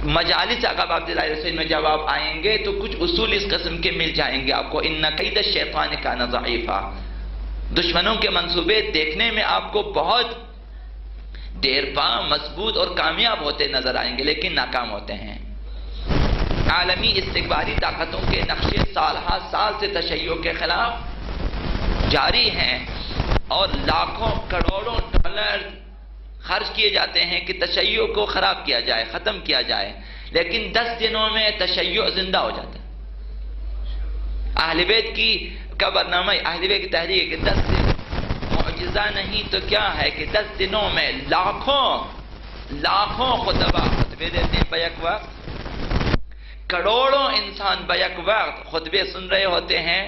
مجالس آقا عبداللہ حسین میں جب آپ آئیں گے تو کچھ اصول اس قسم کے مل جائیں گے آپ کو. ان قید الشیطان کان ضعیفا. دشمنوں کے منصوبے دیکھنے میں آپ کو بہت دیر پا مضبوط اور کامیاب ہوتے نظر آئیں گے، لیکن ناکام ہوتے ہیں. عالمی استکباری طاقتوں کے نقشے سالہ سال سے تشیع کے خلاف جاری ہیں اور لاکھوں کروڑوں ڈالر خرچ کیے جاتے ہیں کہ تشیع کو خراب کیا جائے، ختم کیا جائے، لیکن 10 دنوں میں تشیع زندہ ہو جاتا ہے. اہل بیت کا برنامہ، اہل بیت کی تحریک ہے کہ 10 دن معجزہ نہیں تو کیا ہے کہ 10 دنوں میں لاکھوں خطبے دیتے ہیں بیک وقت، کروڑوں انسان بیک وقت خطبے سن رہے ہوتے ہیں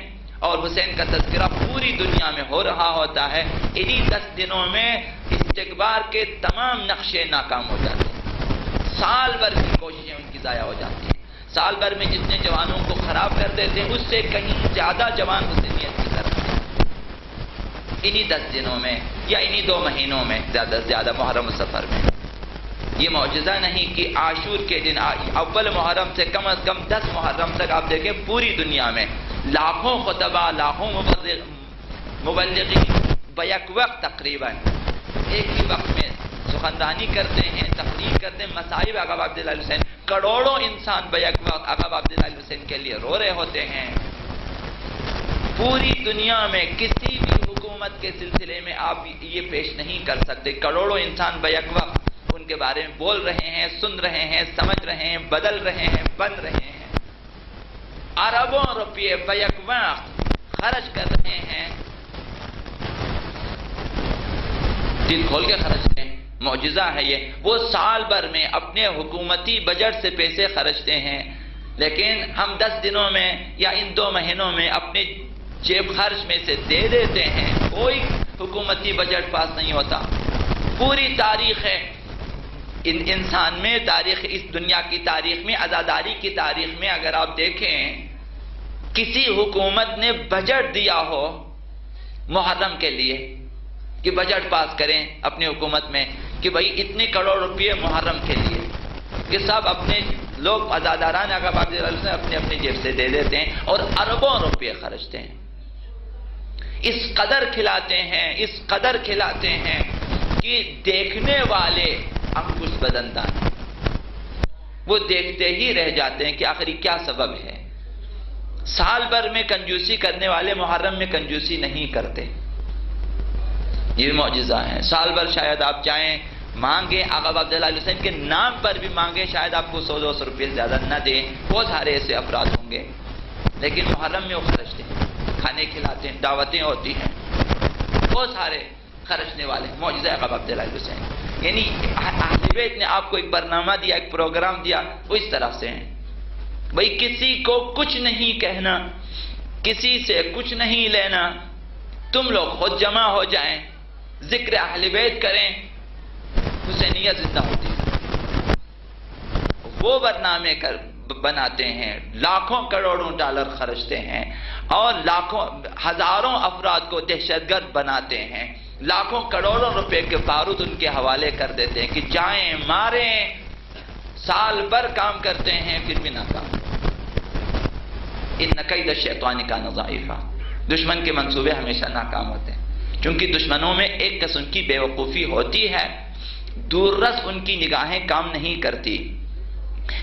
اور حسین کا تذکرہ پوری دنیا میں ہو رہا ہوتا ہے. انہی 10 دنوں میں استکبار کے تمام نقشے ناکام ہو جاتے ہیں. سال بھر کی کوششیں ان کی ضائع ہو جاتی ہیں. سال بھر میں جتنے جوانوں کو خراب کر دیتے ہیں اس سے کہیں زیادہ جوان حسینیت کی طرف ہیں. انہی 10 دنوں میں یا انہی 2 مہینوں میں زیادہ سے زیادہ محرم و سفر میں. یہ معجزہ نہیں کہ عاشور کے دن اول محرم سے کم از کم 10 محرم تک آپ دیکھیں پوری دنیا میں لاکھوں خطبہ، لاکھوں مبلغین بیک وقت تقریباً ایک ہی وقت میں سخنرانی کرتے ہیں، تقریر کرتے ہیں، مصائب آقا عبداللہ حسین. کروڑوں انسان بیک وقت آقا عبداللہ حسین کے لیے رو رہے ہوتے ہیں. پوری دنیا میں کسی بھی حکومت کے سلسلے میں آپ یہ پیش نہیں کر سکتے. کروڑوں انسان بیک وقت ان کے بارے میں بول رہے ہیں، سن رہے ہیں، سمجھ رہے ہیں، بدل رہے ہیں، بن رہے ہیں. اربوں روپے بیک وقت خرچ کر رہے ہیں، دل کھول کے خرچ کریں. معجزہ ہے یہ. وہ سال بھر میں اپنے حکومتی بجٹ سے پیسے خرچتے ہیں، لیکن ہم 10 دنوں میں یا ان 2 مہینوں میں اپنے جیب خرچ میں سے دے دیتے ہیں. کوئی حکومتی بجٹ پاس نہیں ہوتا. پوری تاریخ ہے انسان میں، تاریخ اس دنیا کی تاریخ میں، عزاداری کی تاریخ میں اگر آپ دیکھیں کسی حکومت نے بجٹ دیا ہو محرم کے لیے کہ بجٹ پاس کریں اپنی حکومت میں کہ بھئی اتنے کروڑ روپے محرم کے لیے، کہ سب اپنے لوگ عزاداران آقا عبداللہ سے اپنے جیب سے دے دیتے ہیں اور اربوں روپے خرچتے ہیں. اس قدر کھلاتے ہیں کہ دیکھنے والے انکش بدندان وہ دیکھتے ہی رہ جاتے ہیں کہ آخری کیا سبب ہے. سال بھر میں کنجوسی کرنے والے محرم میں کنجوسی نہیں کرتے. یہ معجزہ ہے. سال بھر شاید آپ جائیں مانگیں آقا عبداللہ حسین کے نام پر بھی مانگیں، شاید آپ کو 100-200 روپے زیادہ نہ دیں. بہت سارے ایسے افراد ہوں گے، لیکن محرم میں وہ خرچتے ہیں، کھانے کھلاتے ہیں، دعوتیں ہوتی ہیں، بہت سارے خرچنے والے. معجزہ آقا عبداللہ حسین. یعنی اہل بیت نے آپ کو ایک برنامہ دیا، ایک پروگرام دیا، وہ اس طرح سے ہیں. بھئی کسی کو کچھ نہیں کہنا، کسی سے کچھ نہیں لینا، تم لوگ خود جمع ہو جائیں، ذکر اہل بیت کریں، حسینیت زندہ ہوتی ہے. وہ برنامے بناتے ہیں، لاکھوں کروڑوں ڈالر خرچتے ہیں اور ہزاروں افراد کو دہشت گرد بناتے ہیں. لاکھوں کروڑوں روپے کے بارود ان کے حوالے کر دیتے ہیں کہ جائیں ماریں. سال بھر کام کرتے ہیں پھر بھی ناکام. ان قید الشیطان کان ضعیفا. دشمن کے منصوبے ہمیشہ ناکام ہوتے ہیں، چونکہ دشمنوں میں ایک قسم کی بے وقوفی ہوتی ہے. دور رس ان کی نگاہیں کام نہیں کرتی.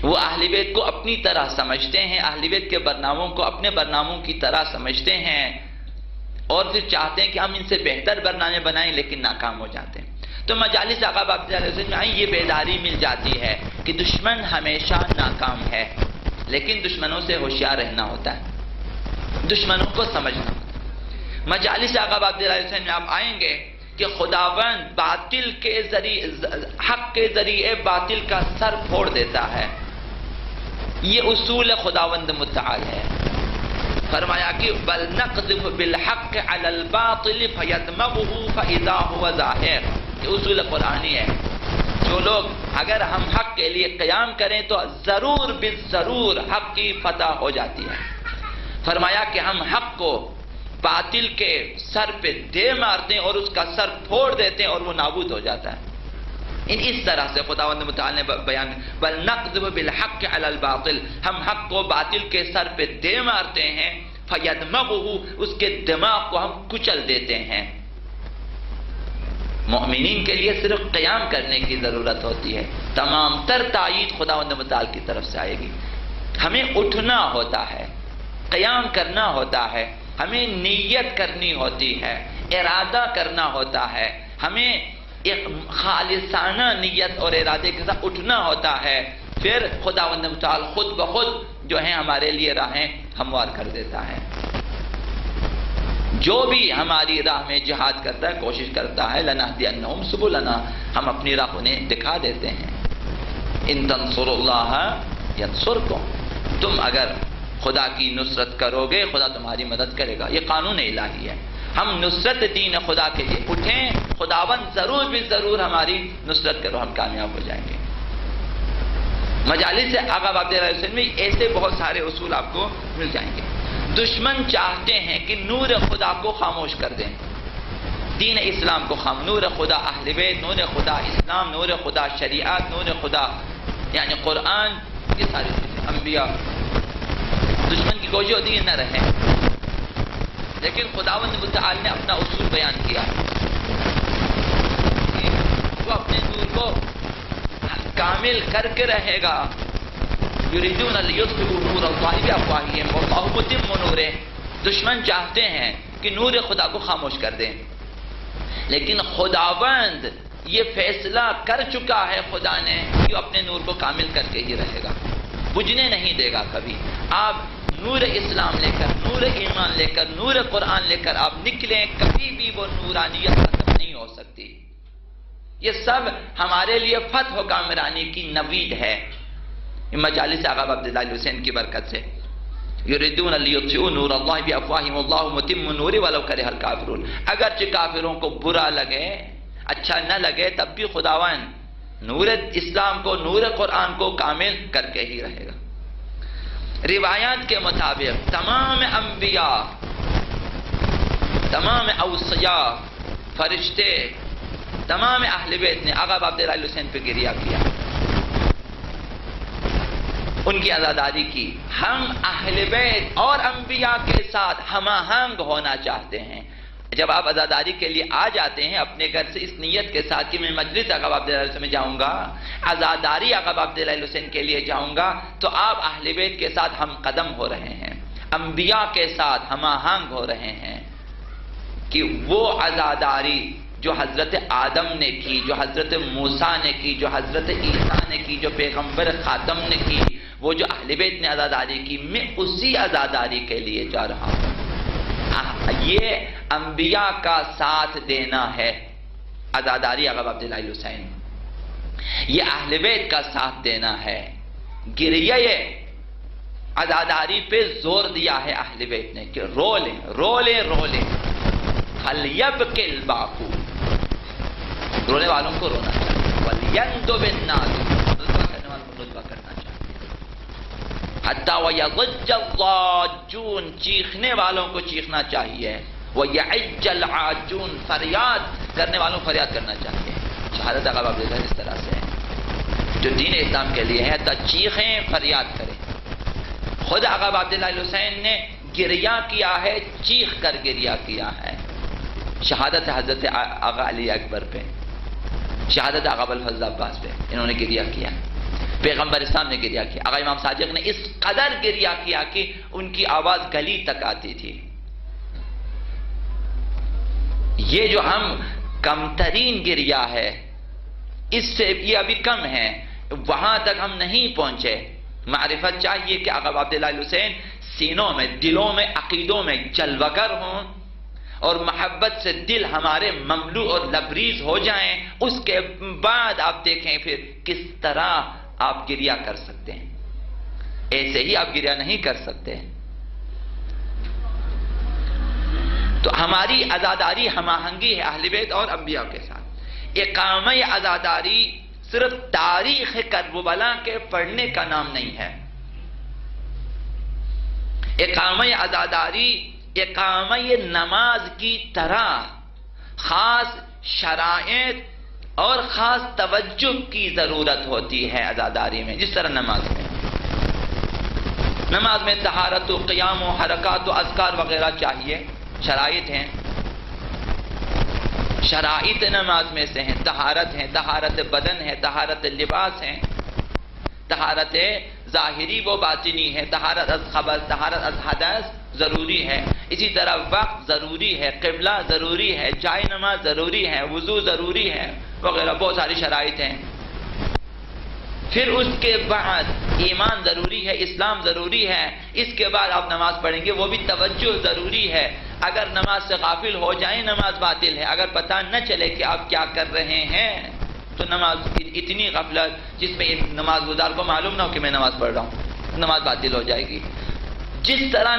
وہ اہل بیت کو اپنی طرح سمجھتے ہیں، اہل بیت کے برناموں کو اپنے برناموں کی طرح سمجھتے ہیں اور پھر چاہتے ہیں کہ ہم ان سے بہتر برنامے بنائیں، لیکن ناکام ہو جاتے ہیں. تو مجالس آقا عبداللہ حسین میں یہ بیداری مل جاتی ہے کہ دشمن ہمیشہ ناکام ہے، لیکن دشمنوں سے ہوشیار رہنا ہوتا ہے، دشمنوں کو سمجھنا ہوتا ہے. مجالس آقا عبداللہ حسین میں آپ آئیں گے کہ خداوند باطل کے ذریعے، حق کے ذریعے باطل کا سر پھوڑ دیتا ہے. یہ اصول خداوند متعال ہے. فرمایا کہ بل نقذف بالحق علی الباطل فیدمغه فاذا هو زاہق. یہ اصول قرآنی ہے. جو لوگ اگر ہم حق کے لیے قیام کریں تو ضرور بالضرور حق کی فتح ہو جاتی ہے. فرمایا کہ ہم حق کو باطل کے سر پہ دے مارتے ہیں اور اس کا سر پھوڑ دیتے ہیں اور وہ نابود ہو جاتا ہے. اس طرح سے خداوند متعال نے بیان بل نقذف بالحق علی الباطل، ہم حق کو باطل کے سر پہ دے مارتے ہیں، فیدمغہ، اس کے دماغ کو ہم کچل دیتے ہیں۔ مومنین کے لیے صرف قیام کرنے کی ضرورت ہوتی ہے، تمام تر تائید خداوند متعال کی طرف سے آئے گی۔ ہمیں اٹھنا ہوتا ہے، قیام کرنا ہوتا ہے، ہمیں نیت کرنی ہوتی ہے، ارادہ کرنا ہوتا ہے، ہمیں ایک خالصانہ نیت اور ارادے کے ساتھ اٹھنا ہوتا ہے، پھر خداوند متعال خود بخود جو ہیں ہمارے لیے راہیں ہموار کر دیتا ہے۔ جو بھی ہماری راہ میں جہاد کرتا ہے، کوشش کرتا ہے، لنہدینہم سبلنا، ہم اپنی راہ انہیں دکھا دیتے ہیں۔ ان تنصروا اللہ ینصرکم، تم اگر خدا کی نصرت کرو گے خدا تمہاری مدد کرے گا، یہ قانون الہی ہے۔ ہم نصرت دین خدا کے لیے اٹھیں، خداوند ضرور بھی ضرور ہماری نصرت کرو، ہم کامیاب ہو جائیں گے۔ مجالس آقا باب علیہ وسلم میں ایسے بہت سارے اصول آپ کو مل جائیں گے۔ دشمن چاہتے ہیں کہ نور خدا کو خاموش کر دیں، دین اسلام کو نور خدا اہل بیت، نور خدا اسلام، نور خدا شریعت، نور خدا یعنی قرآن، یہ ساری چیزیں انبیاء، دشمن کی کوشش ہوتی ہے نہ رہیں، لیکن خداوند متعال نے اپنا اصول بیان کیا ہے کہ وہ اپنے نور کو کامل کر کے رہے گا۔ یریدون لیطفئوا نور اللہ بافواہہم واللہ متم نورہ، دشمن چاہتے ہیں کہ نور خدا کو خاموش کر دیں، لیکن خداوند یہ فیصلہ کر چکا ہے خدا نے کہ وہ اپنے نور کو کامل کر کے ہی رہے گا، بجھنے نہیں دے گا کبھی۔ آپ نور اسلام لے کر، نور ایمان لے کر، نور قرآن لے کر آپ نکلیں، کبھی بھی وہ نورانیت ختم نہیں ہو سکتی۔ یہ سب ہمارے لیے فتح و کامرانی کی نوید ہے، مجالس آقا عبداللہ حسین کی برکت سے۔ یریدون لیطفئوا نور اللہ بافواہہم واللہ متم نورہ ولو کرہ الکافرون، اگرچہ کافروں کو برا لگے، اچھا نہ لگے، تب بھی خداوند نور اسلام کو، نور قرآن کو کامل کر کے ہی رہے گا۔ روایات کے مطابق تمام انبیاء، تمام اوصیاء، فرشتے، تمام اہل بیت نے آقا عبداللہ حسین پہ گریہ کیا، ان کی عزاداری کی۔ ہم اہل بیت اور انبیاء کے ساتھ ہم آہنگ ہونا چاہتے ہیں۔ جب آپ عزاداری کے لیے آ جاتے ہیں اپنے گھر سے اس نیت کے ساتھ کہ میں مجلس آقا عبداللہ حسین میں جاؤں گا، عزاداری آقا عبداللہ حسین کے لیے جاؤں گا، تو آپ اہل بیت کے ساتھ ہم قدم ہو رہے ہیں، انبیاء کے ساتھ ہم آہنگ ہو رہے ہیں کہ وہ عزاداری جو حضرت آدم نے کی، جو حضرت موسیٰ نے کی، جو حضرت عیسیٰ نے کی، جو پیغمبر خاتم نے کی، وہ جو اہل بیت نے عزاداری کی، میں اسی عزاداری کے لیے جا رہا ہوں۔ یہ انبیاء کا ساتھ دینا ہے عزاداری آقا عبداللہ حسین، یہ اہل بیت کا ساتھ دینا ہے۔ گریہ عزاداری پہ زور دیا ہے اہل بیت نے کہ رولیں رولیں رولیں، فَلْيَبْكِ الْبَاقُ، رونے والوں کو رونا چاہیے، وَلْيَنْدُبِ النَّاسُ، رضا کرنے والوں کو رضا کرنا چاہیے، حَتَّى وَيَضِجَّ الضَّاجُّونَ، چیخنے والوں کو چیخنا چاہیے، وَيَعِجَّ الْعَاجُّونَ، فریاد کرنے والوں کو فریاد کرنا چاہیے۔ شہادت آقا عبداللہ اس طرح سے ہے جو دین اسلام کے لیے ہے، تا چیخیں، فریاد کریں۔ خود آقا عبداللہ حسین نے گریہ کیا ہے، چیخ کر گریہ کیا ہے۔ شہادت حضرت آقا علی اکبر پہ، شہادت آقا ابوالفضل عباس پہ انہوں نے گریہ کیا، پیغمبر اسلام نے گریہ کیا، آقا امام صادق نے اس قدر گریہ کیا کہ ان کی آواز گلی تک آتی تھی۔ یہ جو ہم کم ترین گریہ ہے، اس سے یہ ابھی کم ہے، وہاں تک ہم نہیں پہنچے۔ معرفت چاہیے کہ آقا عبداللہ حسین سینوں میں، دلوں میں، عقیدوں میں جلوگر ہوں، اور محبت سے دل ہمارے مملو اور لبریز ہو جائیں، اس کے بعد آپ دیکھیں پھر کس طرح آپ گریہ کر سکتے ہیں، ایسے ہی آپ گریہ نہیں کر سکتے۔ تو ہماری عزاداری ہم آہنگی ہے اہل بیت اور انبیاء کے ساتھ۔ اقامہ عزاداری صرف تاریخ کربلا کے پڑھنے کا نام نہیں ہے، اقامہ عزاداری اقامہ نماز کی طرح خاص شرائط اور خاص توجہ کی ضرورت ہوتی ہے عزاداری میں، جس طرح نماز میں طہارت و قیام و حرکات و اذکار وغیرہ چاہیے، شرائط ہیں، شرائط نماز میں سے ہیں، طہارت ہے، طہارت بدن ہے، طہارت لباس ہے، طہارت ظاہری و باطنی ہے، طہارت از خبث، طہارت از حدث ضروری ہے، اسی طرح وقت ضروری ہے، قبلہ ضروری ہے، جائے نماز ضروری ہے، وضو ضروری ہے وغیرہ، بہت ساری شرائط ہیں۔ پھر اس کے بعد ایمان ضروری ہے، اسلام ضروری ہے، اس کے بعد آپ نماز پڑھیں گے، وہ بھی توجہ ضروری ہے۔ اگر نماز سے غافل ہو جائیں نماز باطل ہے، اگر پتہ نہ چلے کہ آپ کیا کر رہے ہیں تو نماز اتنی غفلت جس میں نماز گزار کو معلوم نہ ہو کہ میں نماز پڑھ رہا ہوں، نماز باطل ہو جائے گی۔ جس طرح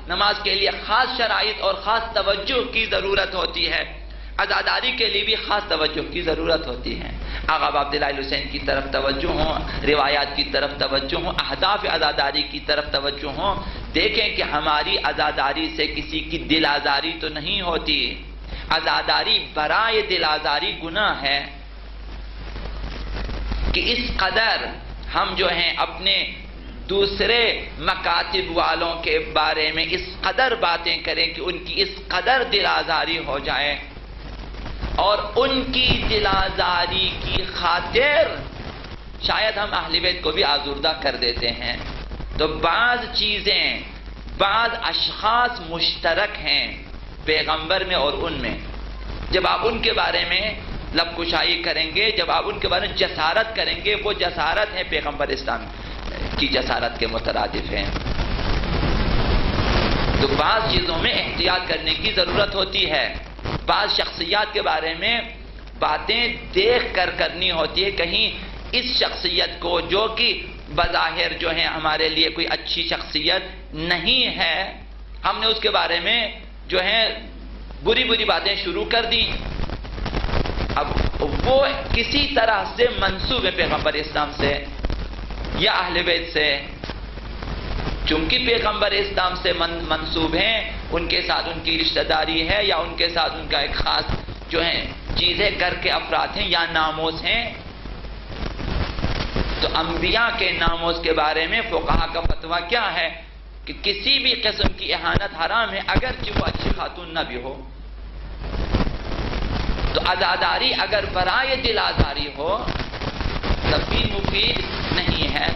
نماز کے لیے خاص شرائط اور خاص توجہ کی ضرورت ہوتی ہے، عزاداری کے لیے بھی خاص توجہ کی ضرورت ہوتی ہے۔ آقا عبداللہ حسین کی طرف توجہ ہوں، روایات کی طرف توجہ ہوں، اہداف عزاداری کی طرف توجہ ہوں۔ دیکھیں کہ ہماری عزاداری سے کسی کی دل آزاری تو نہیں ہوتی۔ عزاداری برائے دل آزاری گناہ ہے کہ اس قدر ہم جو ہیں اپنے دوسرے مکاتب والوں کے بارے میں اس قدر باتیں کریں کہ ان کی اس قدر دل آزاری ہو جائے، اور ان کی دل آزاری کی خاطر شاید ہم اہل بیت کو بھی آزردہ کر دیتے ہیں۔ تو بعض چیزیں، بعض اشخاص مشترک ہیں پیغمبر میں اور ان میں، جب آپ ان کے بارے میں لب کشائی کریں گے، جب آپ ان کے بارے میں جسارت کریں گے، وہ جسارت ہے پیغمبر اسلام کی جسارت کے مترادف ہیں۔ تو بعض چیزوں میں احتیاط کرنے کی ضرورت ہوتی ہے، بعض شخصیات کے بارے میں باتیں دیکھ کر کرنی ہوتی ہے۔ کہیں اس شخصیت کو جو کہ بظاہر جو ہے ہمارے لیے کوئی اچھی شخصیت نہیں ہے، ہم نے اس کے بارے میں جو ہے بری بری باتیں شروع کر دی، اب وہ کسی طرح سے منسوب ہے پیغمبر اسلام سے یا اہل بیت سے، چونکہ پیغمبر اسلام سے منسوب ہیں، ان کے ساتھ ان کی رشتہ داری ہے یا ان کے ساتھ ان کا ایک خاص جو ہے چیزیں کر کے افراد ہیں یا ناموس ہیں۔ تو انبیاء کے ناموس کے بارے میں فقہا کا فتویٰ کیا ہے کہ کسی بھی قسم کی اہانت حرام ہے، اگرچہ وہ اچھی خاتون نہ بھی ہو۔ تو عزاداری اگر برائے دل آزاری ہو تب بھی مفید نہیں ہے۔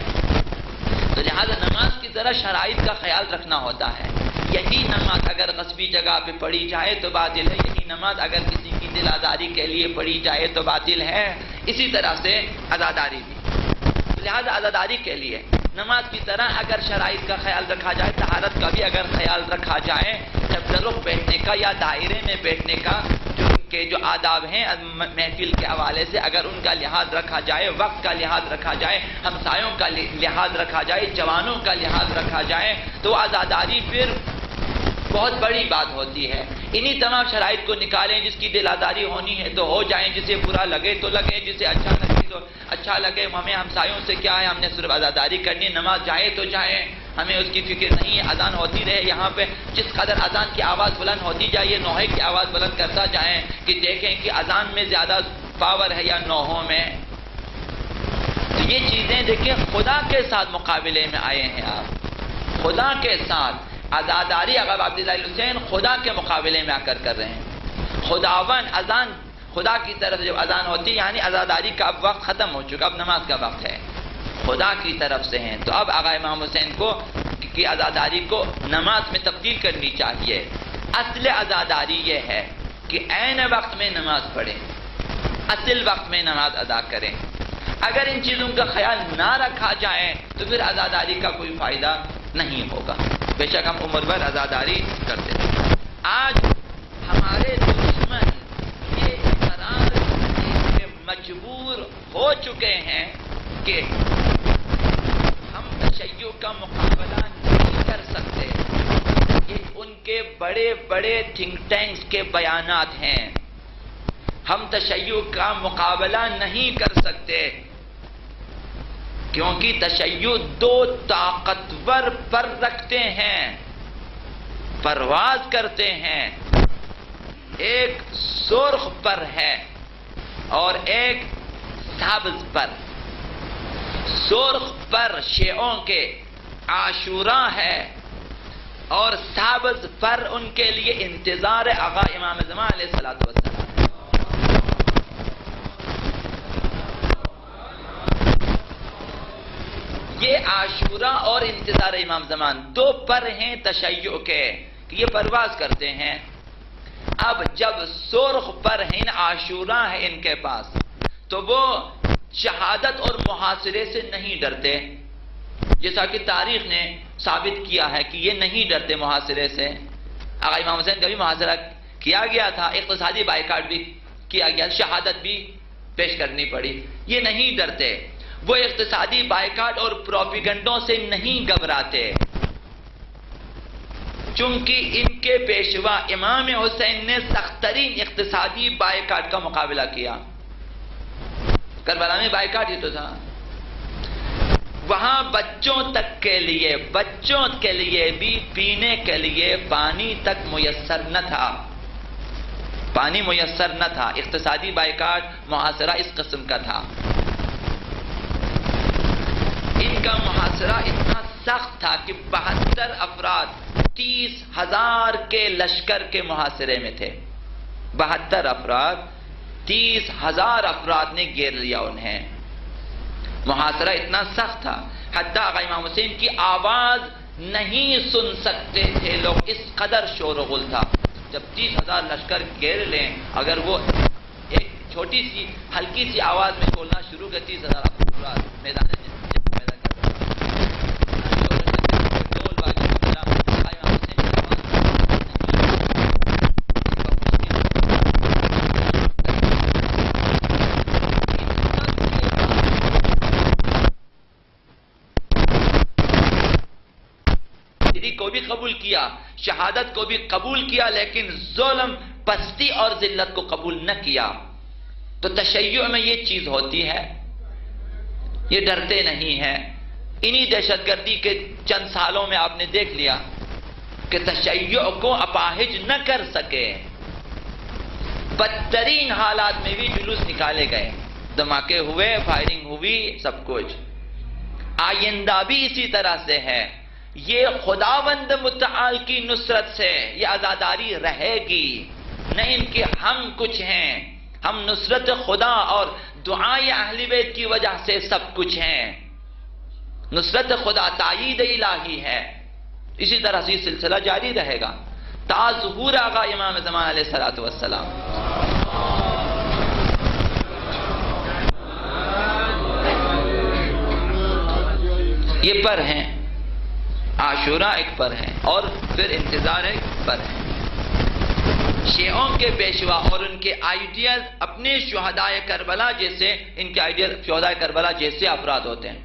تو لہذا نماز کی ذرا شرائط کا خیال رکھنا ہوتا ہے۔ یہی نماز اگر غصبی جگہ پہ پڑھی جائے تو باطل ہے، یہی نماز اگر کسی کی دل آزاری کے لیے پڑھی جائے تو باطل ہے، اسی طرح سے عزاداری بھی۔ لہذا عزاداری کے لیے نماز کی طرح اگر شرائط کا خیال رکھا جائے، طہارت کا بھی اگر خیال رکھا جائے، جب رخ بیٹھنے کا یا دائرے میں بیٹھنے کا جو آداب ہیں محفل کے حوالے سے اگر ان کا لحاظ رکھا جائے، وقت کا لحاظ رکھا جائے، ہمسایوں کا لحاظ رکھا جائے، جوانوں کا لحاظ رکھا جائے، تو عزاداری پھر بہت بڑی بات ہوتی ہے۔ انہی تمام شرائط کو نکالیں، جس کی دل آزاری ہونی ہے تو ہو جائیں، جسے برا لگے تو لگے، جسے اچھا لگے تو اچھا لگے، ہمیں ہمسایوں سے کیا ہے، ہم نے صرف عزاداری کرنی ہے، نماز جائے تو جائے، ہمیں اس کی فکر نہیں ہے، اذان ہوتی رہے یہاں پہ، جس قدر اذان کی آواز بلند ہوتی جائے، یہ نوحے کی آواز بلند کرتا جائیں کہ دیکھیں کہ اذان میں زیادہ پاور ہے یا نوحوں میں۔ تو یہ چیزیں دیکھیں خدا کے ساتھ مقابلے میں آئے ہیں، آپ خدا کے ساتھ عزاداری اگر عبداللہ حسین خدا کے مقابلے میں آ کر رہے ہیں۔ خداون اذان خدا کی طرف جب اذان ہوتی ہے یعنی عزاداری کا اب وقت ختم ہو چکا، اب نماز کا وقت ہے، خدا کی طرف سے ہیں۔ تو اب آقا امام حسین کو کی عزاداری کو نماز میں تبدیل کرنی چاہیے۔ اصل عزاداری یہ ہے کہ عین وقت میں نماز پڑھیں، اصل وقت میں نماز ادا کریں۔ اگر ان چیزوں کا خیال نہ رکھا جائے تو پھر عزاداری کا کوئی فائدہ نہیں ہوگا۔ بے شک ہم عمر بھر عزاداری کرتے ہیں۔ آج ہمارے دشمن یہ اقرار کرنے پہ مجبور ہو چکے ہیں کہ ہم تشیع کا مقابلہ نہیں کر سکتے۔ یہ ان کے بڑے بڑے تھنک ٹینکس کے بیانات ہیں، ہم تشیع کا مقابلہ نہیں کر سکتے کیونکہ تشیع دو طاقتور پر رکھتے ہیں، پرواز کرتے ہیں۔ ایک سرخ پر ہے اور ایک سبز پر. سرخ پر شیعوں کے عاشوراء ہے اور سبز پر ان کے لیے انتظار آقا امام زمان علیہ الصلوۃ والسلام. یہ عاشوراء اور انتظار امام زمان دو پر ہیں تشیع کے کہ یہ پرواز کرتے ہیں. اب جب سرخ پر ہیں عاشوراء ہے ان کے پاس تو وہ شہادت اور محاصرے سے نہیں ڈرتے، جیسا کہ تاریخ نے ثابت کیا ہے کہ یہ نہیں ڈرتے محاصرے سے. آقا امام حسین کا بھی محاصرہ کیا گیا تھا، اقتصادی بائیکاٹ بھی کیا گیا، شہادت بھی پیش کرنی پڑی. یہ نہیں ڈرتے، وہ اقتصادی بائیکاٹ اور پروپیگنڈوں سے نہیں گھبراتے، چونکہ ان کے پیشوا امام حسین نے سخت ترین اقتصادی بائیکاٹ کا مقابلہ کیا. کربلا میں بائیکاٹ ہی تو تھا. وہاں بچوں کے لیے بھی پینے کے لیے پانی تک میسر نہ تھا، پانی میسر نہ تھا. اقتصادی بائیکاٹ محاصرہ اس قسم کا تھا. ان کا محاصرہ اتنا سخت تھا کہ 72 افراد 30,000 کے لشکر کے محاصرے میں تھے. 72 افراد 30,000 افراد نے گھیر لیا انہیں. محاصرہ اتنا سخت تھا حتیٰ آقا امام حسین کی آواز نہیں سن سکتے تھے لوگ، اس قدر شور و غل تھا. جب 30,000 لشکر گھیر لیں، اگر وہ ایک چھوٹی سی ہلکی سی آواز میں بولنا شروع کر 30,000 افراد میدان کو بھی قبول کیا، شہادت کو بھی قبول کیا، لیکن ظلم، پستی اور ذلت کو قبول نہ کیا. تو تشیع میں یہ چیز ہوتی ہے، یہ ڈرتے نہیں ہیں. انہی دہشت گردی کے چند سالوں میں آپ نے دیکھ لیا کہ تشیع کو اپاہج نہ کر سکے. بدترین حالات میں بھی جلوس نکالے گئے، دھماکے ہوئے، فائرنگ ہوئی، سب کچھ. آئندہ بھی اسی طرح سے ہے. یہ خداوند متعال کی نصرت سے یہ عزاداری رہے گی، نہ ان کے ہم کچھ ہیں. ہم نصرت خدا اور دعائے اہل بیت کی وجہ سے سب کچھ ہیں. نصرت خدا تائید الہی ہے. اسی طرح سے یہ سلسلہ جاری رہے گا تا ظہور آقا امام زمان علیہ الصلوۃ والسلام. یہ پر ہیں، عاشوراء ایک پر ہے اور پھر انتظار ایک پر ہے. شیعوں کے پیشوا اور ان کے آئیڈیل اپنے شہدائے کربلا جیسے، ان کے آئیڈیل شہدائے کربلا جیسے افراد ہوتے ہیں.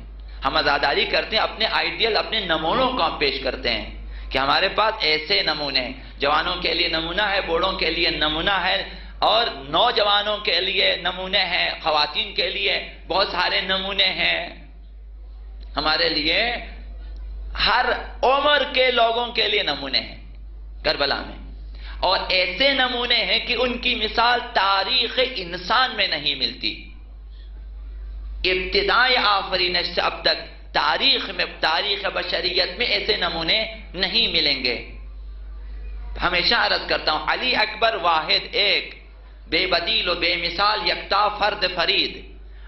ہم عزاداری کرتے ہیں، اپنے آئیڈیل، اپنے نمونوں کو ہم پیش کرتے ہیں کہ ہمارے پاس ایسے نمونے ہیں. جوانوں کے لیے نمونہ ہے، بوڑھوں کے لیے نمونہ ہے، اور نوجوانوں کے لیے نمونے ہیں، خواتین کے لیے بہت سارے نمونے ہیں. ہمارے لیے ہر عمر کے لوگوں کے لیے نمونے ہیں کربلا میں. اور ایسے نمونے ہیں کہ ان کی مثال تاریخ انسان میں نہیں ملتی. ابتدائی آفرینش سے اب تک تاریخ بشریت میں ایسے نمونے نہیں ملیں گے. ہمیشہ عرض کرتا ہوں، علی اکبر واحد ایک، بے بدیل و بے مثال یکتا فرد فرید.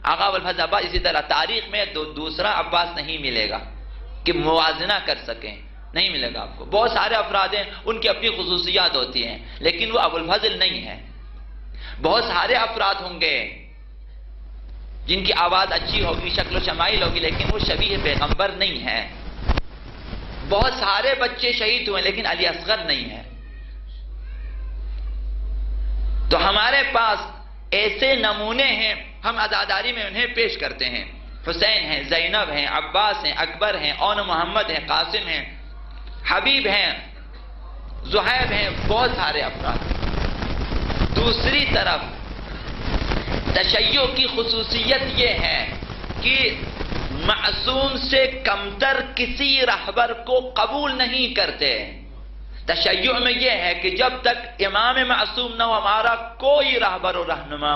آقا ابوالفضل عباس اسی طرح تاریخ میں دوسرا عباس نہیں ملے گا کہ موازنہ کر سکیں، نہیں ملے گا آپ کو. بہت سارے افراد ہیں، ان کی اپنی خصوصیات ہوتی ہیں، لیکن وہ ابوالفضل نہیں ہے. بہت سارے افراد ہوں گے جن کی آواز اچھی ہوگی، شکل و شمائل ہوگی، لیکن وہ شبیہ پیغمبر نہیں ہے. بہت سارے بچے شہید ہوئے لیکن علی اصغر نہیں ہے. تو ہمارے پاس ایسے نمونے ہیں، ہم عزاداری میں انہیں پیش کرتے ہیں. حسین ہیں، زینب ہیں، عباس ہیں، اکبر ہیں، اون محمد ہیں، قاسم ہیں، حبیب ہیں، زہیب ہیں، بہت سارے افراد. دوسری طرف تشیع کی خصوصیت یہ ہے کہ معصوم سے کمتر کسی رہبر کو قبول نہیں کرتے. تشیع میں یہ ہے کہ جب تک امام معصوم نہ ہو، ہمارا کوئی رہبر و رہنما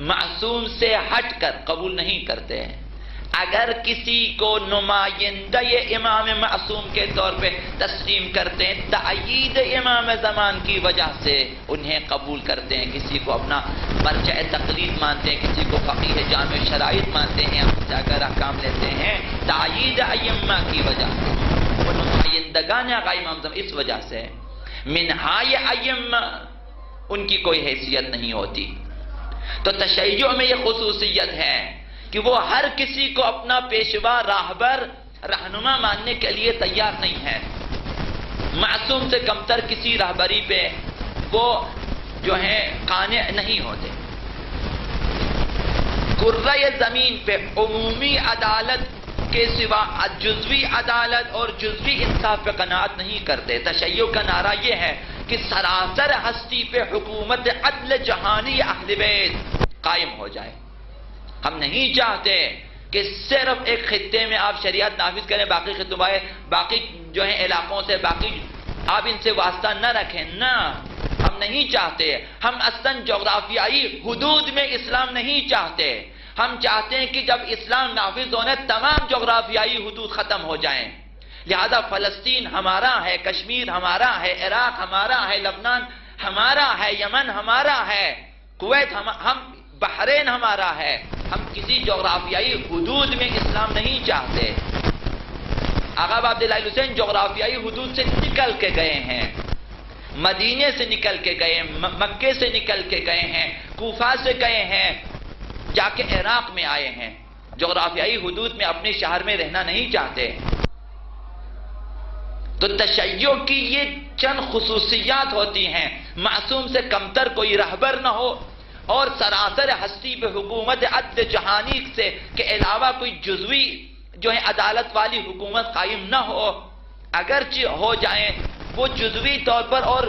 معصوم سے ہٹ کر قبول نہیں کرتے ہیں۔ اگر کسی کو نمائندہ امام معصوم کے طور پہ تسلیم کرتے ہیں، تأیید امام زمان کی وجہ سے انہیں قبول کرتے ہیں، کسی کو اپنا مرجع تقلید مانتے ہیں، کسی کو فقیہ جامع شرائط مانتے ہیں، ہم سے اگر احکام لیتے ہیں تأیید ائمہ کی وجہ سے، وہ نمائندگان آقا امام زمان اس وجہ سے منہائے ائمہ ان کی کوئی حیثیت نہیں ہوتی۔ تو تشیع میں یہ خصوصیت ہے کہ وہ ہر کسی کو اپنا پیشوا، راہبر، رہنما ماننے کے لیے تیار نہیں ہے۔ معصوم سے کمتر کسی رہبری پہ وہ جو ہیں قانع نہیں ہوتے۔ کرۂ زمین پہ عمومی عدالت کے سوا جزوی عدالت اور جزوی انصاف پہ قناعت نہیں کرتے۔ تشیع کا نعرہ یہ ہے کہ سراسر ہستی پہ حکومت عدل جہانی اہل بیت قائم ہو جائے۔ ہم نہیں چاہتے کہ صرف ایک خطے میں آپ شریعت نافذ کریں، باقی خطوں باقی جو ہیں علاقوں سے باقی آپ ان سے واسطہ نہ رکھیں، نہ، ہم نہیں چاہتے۔ ہم اصلاً جغرافیائی حدود میں اسلام نہیں چاہتے۔ ہم چاہتے ہیں کہ جب اسلام نافذ ہونے تمام جغرافیائی حدود ختم ہو جائیں۔ لہذا فلسطین ہمارا ہے، کشمیر ہمارا ہے، عراق ہمارا ہے، لبنان ہمارا ہے، یمن ہمارا ہے، کویت ہم بحرین ہمارا ہے۔ ہم کسی جغرافیائی حدود میں اسلام نہیں چاہتے۔ آقا عبداللہ حسین جغرافیائی حدود سے نکل کے گئے ہیں، مدینے سے نکل کے گئے ہیں، مکے سے نکل کے گئے ہیں، کوفہ سے گئے ہیں، جا کے عراق میں آئے ہیں۔ جغرافیائی حدود میں اپنے شہر میں رہنا نہیں چاہتے۔ تو تشیع کی یہ چند خصوصیات ہوتی ہیں، معصوم سے کمتر کوئی رہبر نہ ہو، اور سراسر ہستی پہ حکومت عدل جہانی سے کے علاوہ کوئی جزوی جو ہے عدالت والی حکومت قائم نہ ہو۔ اگرچہ ہو جائیں وہ جزوی طور پر اور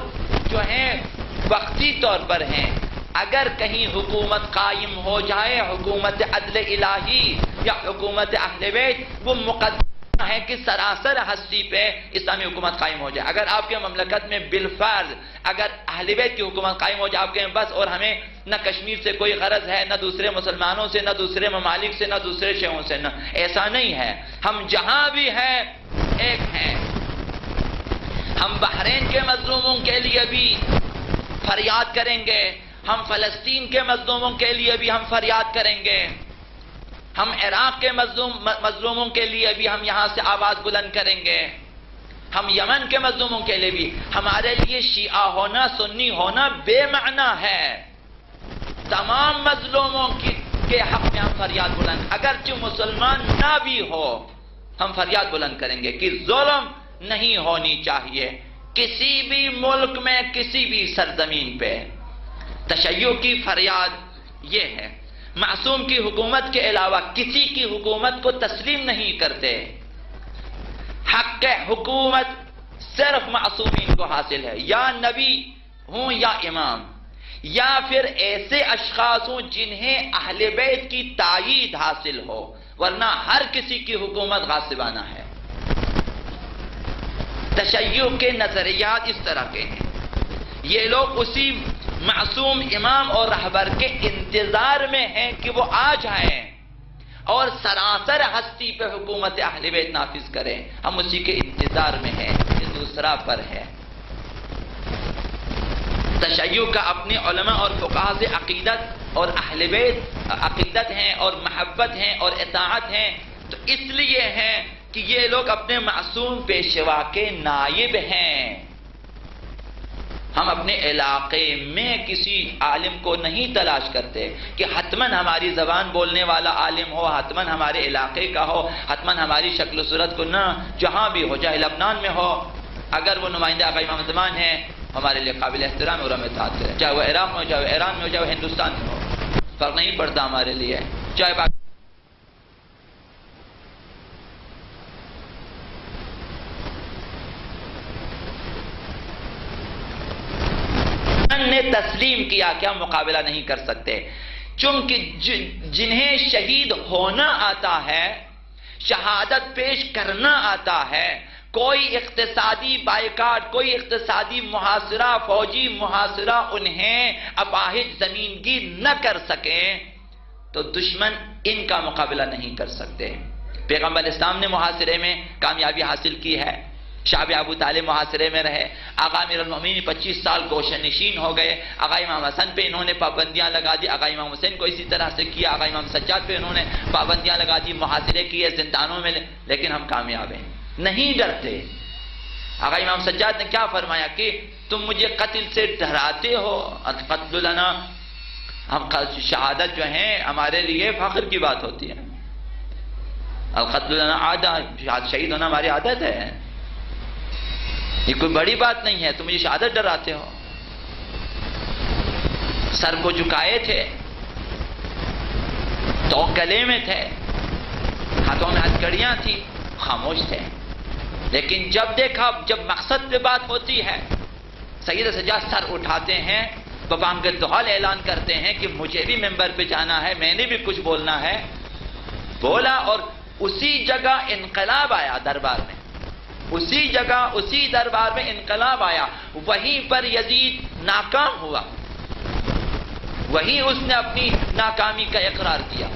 جو ہیں وقتی طور پر ہیں۔ اگر کہیں حکومت قائم ہو جائے، حکومت عدل الہی یا حکومت اہل بیت، وہ مقدمہ ہے کہ سراسر ہستی پہ اسلامی حکومت قائم ہو جائے۔ اگر آپ کے مملکت میں بالفرض اگر اہل بیت کی حکومت قائم ہو جائے، آپ کہیں بس اور ہمیں نہ کشمیر سے کوئی غرض ہے، نہ دوسرے مسلمانوں سے، نہ دوسرے ممالک سے، نہ دوسرے شہروں سے، نہ، ایسا نہیں ہے۔ ہم جہاں بھی ہیں ایک ہیں۔ ہم بحرین کے مظلوموں کے لیے بھی فریاد کریں گے، ہم فلسطین کے مظلوموں کے لیے بھی ہم فریاد کریں گے، ہم عراق کے مظلوموں کے لیے بھی ہم یہاں سے آواز بلند کریں گے، ہم یمن کے مظلوموں کے لیے بھی۔ ہمارے لیے شیعہ ہونا، سنی ہونا بے معنی ہے۔ تمام مظلوموں کے حق میں ہم فریاد بلند، اگرچہ مسلمان نہ بھی ہو ہم فریاد بلند کریں گے کہ ظلم نہیں ہونی چاہیے کسی بھی ملک میں، کسی بھی سرزمین پہ۔ تشیع کی فریاد یہ ہے۔ معصوم کی حکومت کے علاوہ کسی کی حکومت کو تسلیم نہیں کرتے۔ حق حکومت صرف معصومین کو حاصل ہے، یا نبی ہوں یا امام، یا پھر ایسے اشخاص ہوں جنہیں اہل بیت کی تائید حاصل ہو، ورنہ ہر کسی کی حکومت غاصبانہ ہے۔ تشیع کے نظریات اس طرح کے ہیں۔ یہ لوگ اسی معصوم امام اور رہبر کے انتظار میں ہیں کہ وہ آ جائیں اور سراسر ہستی پہ حکومت اہل بیت نافذ کریں۔ ہم اسی کے انتظار میں ہیں۔ یہ دوسرا پر ہے۔ تشیع کا اپنے علماء اور فقہا سے عقیدت اور اہل بیت عقیدت ہیں اور محبت ہیں اور اطاعت ہیں، تو اس لیے ہیں کہ یہ لوگ اپنے معصوم پیشوا کے نائب ہیں۔ ہم اپنے علاقے میں کسی عالم کو نہیں تلاش کرتے کہ حتماً ہماری زبان بولنے والا عالم ہو، حتماً ہمارے علاقے کا ہو، حتماً ہماری شکل و صورت کو نہ، جہاں بھی ہو، چاہے لبنان میں ہو، اگر وہ نمائندہ آقا امام زمان ہے ہمارے لیے قابل احترام اور ہم اطاعت کریں، چاہے وہ عراق میں ہو، چاہے وہ ایران میں ہو، چاہے وہ ہندوستان میں ہو، فرق نہیں پڑتا ہمارے لیے، چاہے نے تسلیم کیا کہ ہم مقابلہ نہیں کر سکتے، چونکہ جنہیں شہید ہونا آتا ہے، شہادت پیش کرنا آتا ہے، کوئی اقتصادی بائیکاٹ، کوئی اقتصادی محاصرہ، فوجی محاصرہ انہیں اپاہج زمینگی نہ کر سکیں تو دشمن ان کا مقابلہ نہیں کر سکتے۔ پیغمبر اسلام نے محاصرے میں کامیابی حاصل کی ہے، شعب ابو طالب محاصرے میں رہے، آقا امیر المومنین 25 سال گوشہ نشین ہو گئے، آقا امام حسن پہ انہوں نے پابندیاں لگا دی، آقا امام حسین کو اسی طرح سے کیا، آقا امام سجاد پہ انہوں نے پابندیاں لگا دی، محاصرے کیے زندانوں میں، لیکن ہم کامیاب ہیں، نہیں ڈرتے۔ آقا امام سجاد نے کیا فرمایا کہ تم مجھے قتل سے ڈراتے ہو، قتل لنا، ہم شہادت جو ہیں ہمارے لیے فخر کی بات ہوتی ہے، القتل لنا عادت، شہید ہونا ہماری عادت ہے، یہ کوئی بڑی بات نہیں ہے، تم مجھے شہادت ڈراتے ہو۔ سر کو جھکائے تھے، تو گلے میں تھے، ہاتھوں میں ہتھکڑیاں تھی، خاموش تھے، لیکن جب دیکھا، جب مقصد پہ بات ہوتی ہے، سید سجاد سر اٹھاتے ہیں، ببانگ دہل اعلان کرتے ہیں کہ مجھے بھی ممبر پہ جانا ہے، میں نے بھی کچھ بولنا ہے، بولا، اور اسی جگہ انقلاب آیا دربار میں، اسی جگہ اسی دربار میں انقلاب آیا، وہیں پر یزید ناکام ہوا، وہیں اس نے اپنی ناکامی کا اقرار کیا،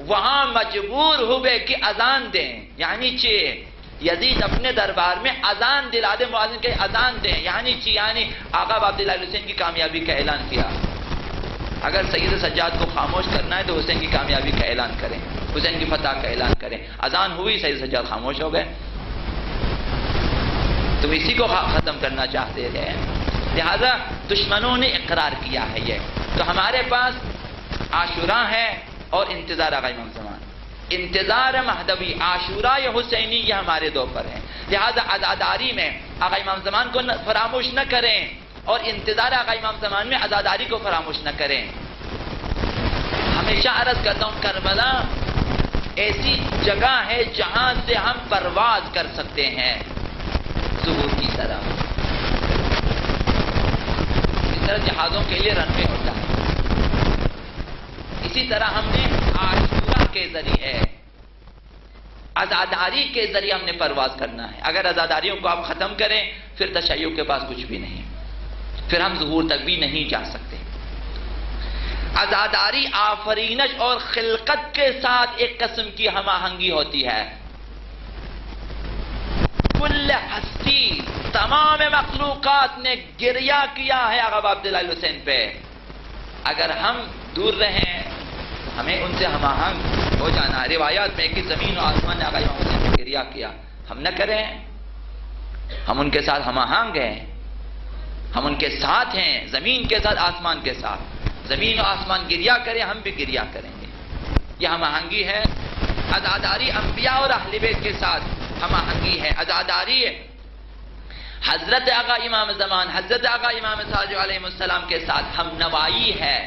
وہاں مجبور ہوئے کہ اذان دیں، یعنی یزید اپنے دربار میں اذان دلا دے، مؤذن کے اذان دیں، یعنی آقا عبداللہ حسین کی کامیابی کا اعلان کیا۔ اگر سید سجاد کو خاموش کرنا ہے تو حسین کی کامیابی کا اعلان کریں، حسین کی فتح کا اعلان کریں۔ اذان ہوئی، سید سجاد خاموش ہو گئے، تم اسی کو ختم کرنا چاہتے تھے، لہذا دشمنوں نے اقرار کیا ہے یہ۔ تو ہمارے پاس عاشوراء ہے اور انتظار آقا امام زمان، انتظار مہدوی، عاشوراء حسینی، یہ ہمارے دو پر ہیں، لہذا عزاداری میں آقا امام زمان کو فراموش نہ کریں، اور انتظار آقا امام زمان میں عزاداری کو فراموش نہ کریں۔ ہمیشہ عرض کرتا ہوں، کربلا ایسی جگہ ہے جہاں سے ہم پرواز کر سکتے ہیں ظہور کی طرح، اس طرح جہازوں کے لیے رن وے ہوتا ہے، اسی طرح ہم نے عاشوراء کے ذریعے، عزاداری کے ذریعے ہم نے پرواز کرنا ہے۔ اگر عزاداریوں کو آپ ختم کریں پھر تشیع کے پاس کچھ بھی نہیں، پھر ہم ظہور تک بھی نہیں جا سکتے۔ عزاداری آفرینش اور خلقت کے ساتھ ایک قسم کی ہم آہنگی ہوتی ہے، کل ہستی، تمام مخلوقات نے گریہ کیا ہے آقا عبداللہ حسین پہ، اگر ہم دور رہیں ہمیں ان سے ہم آہنگ ہو جانا۔ روایات میں کہ زمین و آسمان نے آقا امام حسین پہ گریہ کیا، ہم نہ کریں، ہم ان کے ساتھ ہم آہنگ ہیں، ہم ان کے ساتھ ہیں، زمین کے ساتھ، آسمان کے ساتھ، زمین و آسمان گریہ کریں، ہم بھی گریہ کریں گے، یہ ہم آہنگی ہے۔ عزاداری انبیاء اور اہل بیت کے ساتھ ہم آہنگی ہے، عزاداری حضرت آقا امام زمان، حضرت آقا امام صادق علیہ السلام کے ساتھ ہم نوائی ہے،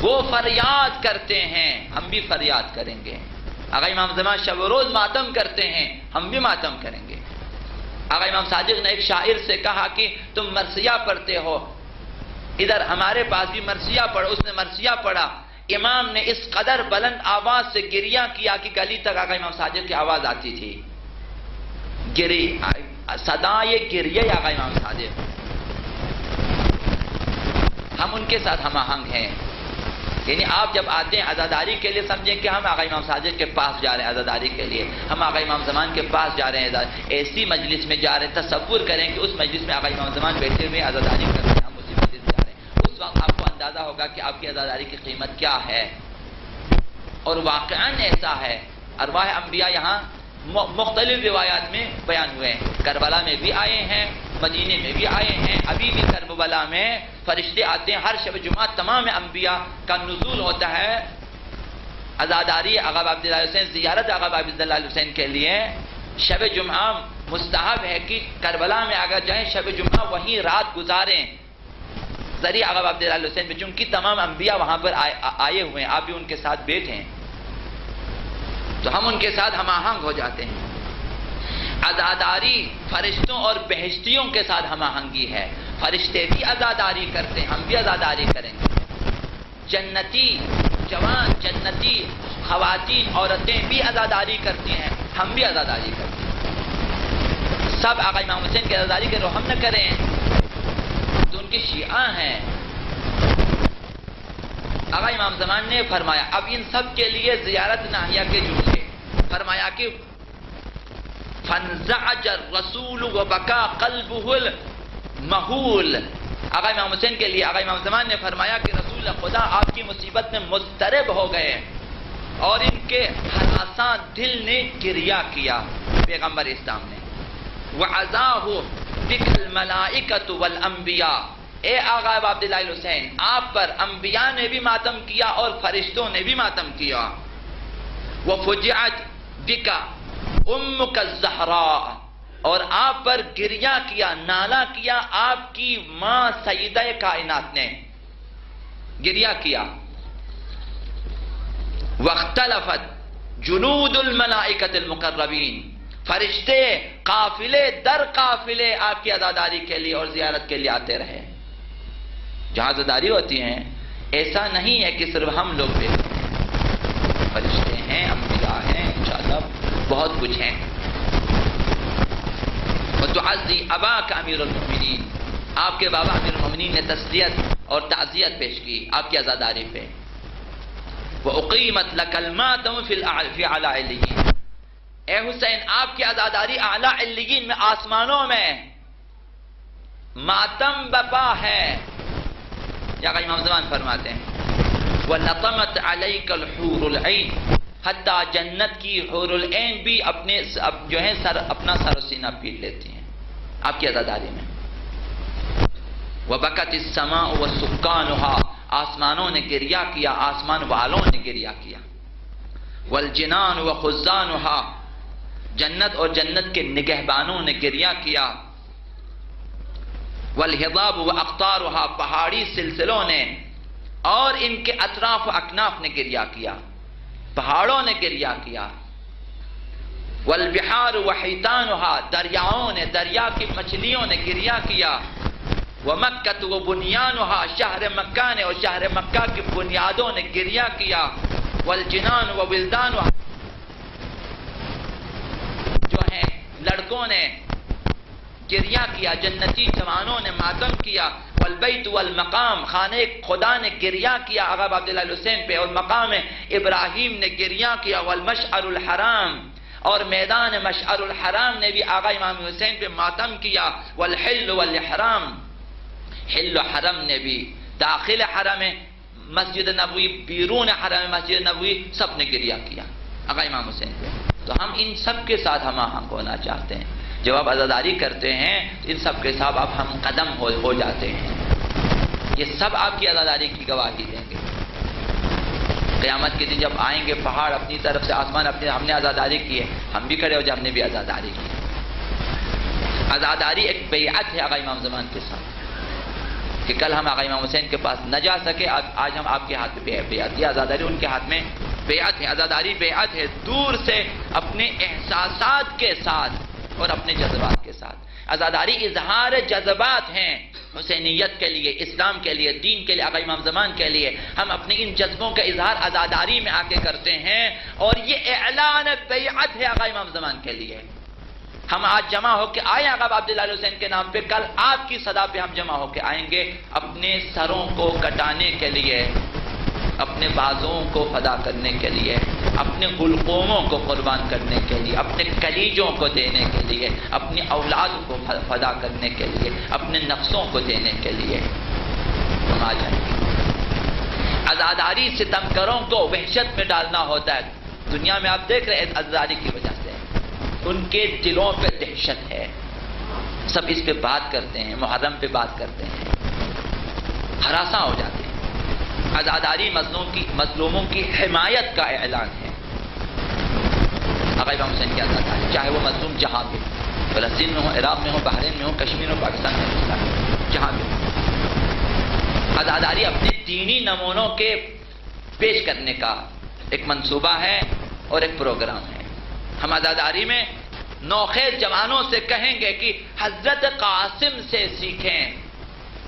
وہ فریاد کرتے ہیں، ہم بھی فریاد کریں گے۔ آقا امام زمان شب و روز ماتم کرتے ہیں، ہم بھی ماتم کریں گے۔ آقا امام صادق نے ایک شاعر سے کہا کہ تم مرثیہ پڑھتے ہو، ادھر ہمارے پاس بھی مرثیہ پڑھو، اس نے مرثیہ پڑھا، امام نے اس قدر بلند آواز سے گریہ کیا کہ گلی تک آقا امام صادق کی آواز آتی تھی، صدائے گریہ آقا امام صادق، ہم ان کے ساتھ ہم آہنگ ہیں۔ یعنی آپ جب آتے ہیں عزاداری کے لیے سمجھیں کہ ہم آقا امام صادق کے پاس جا رہے ہیں عزاداری کے لیے، ہم آقا امام زمان کے پاس جا رہے ہیں، ایسی مجلس میں جا رہے ہیں، تصور کریں کہ اس مجلس میں آقا امام زمان بیٹھے ہوئے عزاداری کر رہے ہیں، ہم اسی مجلس جا رہے ہیں، اس وقت آپ کو اندازہ ہوگا کہ آپ کی عزاداری کی قیمت کیا ہے۔ اور واقعاً ایسا ہے، ارواح انبیاء یہاں مختلف روایات میں بیان ہوئے ہیں، کربلا میں بھی آئے ہیں، مدینے میں بھی آئے ہیں، ابھی بھی کربلا میں فرشتے آتے ہیں، ہر شب جمعہ تمام انبیاء کا نزول ہوتا ہے۔ عزاداری آقا عبداللہ حسین، زیارت آقا عبداللہ حسین کے لیے شب جمعہ مستحب ہے کہ کربلا میں اگر جائیں شب جمعہ وہیں رات گزاریں، ذریعہ آقا عبداللہ حسین پہ، چونکہ تمام انبیاء وہاں پر آئے ہوئے ہیں، آپ بھی ان کے ساتھ بیٹھیں تو ہم ان کے ساتھ ہم آہنگ ہو جاتے ہیں۔ عزاداری فرشتوں اور بہشتیوں کے ساتھ ہم آہنگی ہے، فرشتے بھی عزاداری کرتے ہیں، ہم بھی عزاداری کریں گے۔ جنتی جوان، جنتی خواتین، عورتیں بھی عزاداری کرتی ہیں، ہم بھی عزاداری کرتے ہیں۔ سب آقا امام حسین کی عزاداری کے رحم نہ کریں تو ان کے شیعہ ہیں. آقا امام زمان نے فرمایا اب ان سب کے لیے زیارت ناہیہ کے جملے فرمایا کہ فَانْزَعَجَ الرَّسُولُ وَبَكَى قَلْبُهُ الْمَهُولُ. آقا امام حسین کے لیے آقا امام زمان نے فرمایا کہ رسول خدا آپ کی مصیبت میں مضطرب ہو گئے اور ان کے ہراساں دل نے گریہ کیا. پیغمبر اسلام نے وَعَزَاهُ بِكَ الْمَلَائِكَةُ وَالْأَنْبِيَاءُ. اے آقا عبداللہ الحسین آپ پر انبیاء نے بھی ماتم کیا اور فرشتوں نے بھی ماتم کیا. وَفُجِعَتْ بِكَ أُمُّكَ الزَّهْرَاءُ. اور آپ پر گریہ کیا نالہ کیا آپ کی ماں سیدہ کائنات نے گریہ کیا. وَاخْتَلَفَتْ جُنُودُ الْمَلَائِكَةِ الْمُقَرَّبِينَ. فرشتے قافلے در قافلے آپ کی عزاداری کے لیے اور زیارت کے لیے آتے رہے. جہاں عزاداری ہوتی ہیں ایسا نہیں ہے کہ صرف ہم لوگ دیکھتے ہیں، فرشتے ہیں، انبیاء ہیں، انشاءاللہ بہت کچھ ہیں. وَتُعَزِّي أَبَاكَ أَمِيرُ الْمُؤْمِنِينَ. آپ کے بابا امیر المومنین نے تسلیت اور تعزیت پیش کی آپ کی عزاداری پہ. وَأُقِيمَتْ لَكَ الْمَاتَمُ فِي أَعْلَى عِلِّيِّينَ. اے حسین آپ کی عزاداری اعلیٰ علیین میں آسمانوں میں ماتم بپا ہے. یا امام زمان فرماتے ہیں وَلَطَمَتْ عَلَيْكَ الْحُورُ الْعِينَ. حتیٰ جنت کی حور العین بھی اپنے جو ہے اپنا سر و سینہ پیٹ لیتی ہیں آپ کی عزاداری میں. وَبَكَتِ السَّمَاءُ وَسُكَّانُهَا. آسمانوں نے گریہ کیا آسمان والوں نے گریہ کیا. وَالْجِنَانُ وَخُزَّانُهَا. جنت اور جنت کے نگہبانوں نے گریہ کیا. وَالْهِضَابُ وَأَقْطَارُهَا. پہاڑی سلسلوں نے اور ان کے اطراف و اکناف نے گریہ کیا پہاڑوں نے گریہ کیا. وَالْبِحَارُ وَحِيْتَانُهَا. دریاؤں نے دریا کی مچھلیوں نے گریہ کیا. وَمَكَّةُ وَبُنْيَانُهَا. شہر مکہ نے اور شہر مکہ کی بنیادوں نے گریہ کیا. وَالْجِنَانُ وَوِلْدَانُهَا. جو ہیں لڑکوں نے گریہ کیا جنتی جوانوں نے ماتم کیا. والبیت والمقام. خانہ خدا نے گریہ کیا آقا عبداللہ الحسین پہ اور مقام ابراہیم نے گریہ کیا. والمشعر الحرام. اور میدان مشعر الحرام نے بھی آقا امام حسین پہ ماتم کیا. والحل والاحرام. حل و حرم نے بھی داخل حرم مسجد نبوی بیرون حرم مسجد نبوی سب نے گریہ کیا آقا امام حسین پہ. تو ہم ان سب کے ساتھ ہم آہنگ ہونا چاہتے ہیں. جب آپ عزاداری کرتے ہیں ان سب کے ساتھ آپ ہم قدم ہو جاتے ہیں. یہ سب آپ کی عزاداری کی گواہی دیں گے. قیامت کے دن جب آئیں گے پہاڑ اپنی طرف سے آسمان اپنے ہم نے عزاداری کی ہے ہم بھی کھڑے ہو جائے ہم نے بھی عزاداری کی. عزاداری ایک بیعت ہے آقا امام زمان کے ساتھ کہ کل ہم آقا امام حسین کے پاس نہ جا سکے آج ہم آپ کے ہاتھ میں بیعت. یہ عزاداری ان کے ہاتھ میں بیعت ہے. عزاداری بیعت ہے دور سے اپنے احساسات کے ساتھ اور اپنے جذبات کے ساتھ. عزاداری اظہار جذبات ہیں حسینیت کے لیے اسلام کے لیے دین کے لیے آقا امام زمان کے لیے. ہم اپنے ان جذبوں کا اظہار عزاداری میں آ کے کرتے ہیں اور یہ اعلان بیعت ہے آقا امام زمان کے لیے. ہم آج جمع ہو کے آئے آقا عبداللہ الحسین کے نام پہ کل آپ کی صدا پہ ہم جمع ہو کے آئیں گے اپنے سروں کو کٹانے کے لیے اپنے بازوں کو فدا کرنے کے لیے اپنے حلقوموں کو قربان کرنے کے لیے اپنے کلیجوں کو دینے کے لیے اپنی اولاد کو فدا کرنے کے لیے اپنے نفسوں کو دینے کے لیے ہم آ جائیں گے. عزاداری ستمگروں کو وحشت میں ڈالنا ہوتا ہے. دنیا میں آپ دیکھ رہے ہیں عزاداری کی وجہ سے ان کے دلوں پہ دہشت ہے. سب اس پہ بات کرتے ہیں محرم پہ بات کرتے ہیں ہراساں ہو جاتے ہیں. عزاداری مظلوموں کی حمایت کا اعلان ہے. آقا امام حسین کی عزاداری چاہے وہ مظلوم جہاں بھی فلسطین میں ہو عراق میں ہو بحرین میں ہو کشمیر میں پاکستان میں جہاں بھی عزاداری اپنے دینی نمونوں کے پیش کرنے کا ایک منصوبہ ہے اور ایک پروگرام ہے. ہم عزاداری میں نوخیز جوانوں سے کہیں گے کہ حضرت قاسم سے سیکھیں.